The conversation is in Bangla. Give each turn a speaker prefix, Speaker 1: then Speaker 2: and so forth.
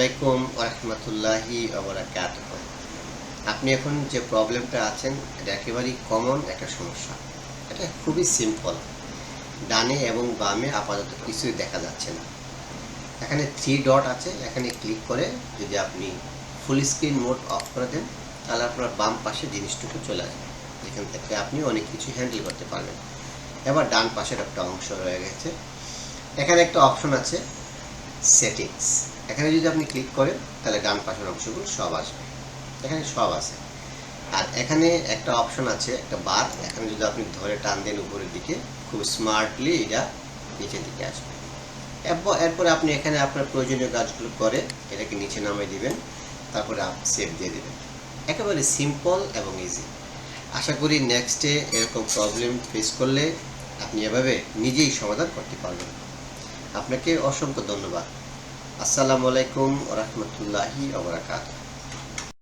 Speaker 1: আলাইকুম ওয়া রাহমাতুল্লাহি ওয়া বারাকাতুহু। আপনি এখন যে প্রবলেমটা আছেন এটা একেবারেই কমন একটা সমস্যা। এটা খুবই সিম্পল। ডানে এবং বামে আপাতত কিছুই দেখা যাচ্ছে না। এখানে 3 ডট আছে, এখানে ক্লিক করে যদি আপনি ফুল স্ক্রিন মোড অফ করে দেন তাহলে আপনার বাম পাশে জিনিসটুকু চলে আসবে, যেখান থেকে আপনি অনেক কিছু হ্যান্ডেল করতে পারবেন। এবার ডান পাশের একটা অংশ রয়ে গেছে, এখানে একটা অপশন আছে সেটিংস। এখানে যদি আপনি ক্লিক করেন তাহলে ডান পাশের অংশগুলো সব আসবে, এখানে সব আছে। আর এখানে একটা অপশন আছে একটা বার, এখানে যদি আপনি ধরে টান দেন উপরের দিকে খুব স্মার্টলি এটা নিচের দিকে আসবে। এরপরে আপনি এখানে আপনার প্রয়োজনীয় কাজগুলো করে এটাকে নিচে নামিয়ে দিবেন, তারপরে আপনি সেভ দিয়ে দেবেন। একেবারে সিম্পল এবং ইজি। আশা করি নেক্সটে এরকম প্রবলেম ফেস করলে আপনি এভাবে নিজেই সমাধান করতে পারবেন। আপনাকে অসংখ্য ধন্যবাদ। আসসালামু আলাইকুম ওয়া রাহমাতুল্লাহি ওয়া বারাকাতুহু।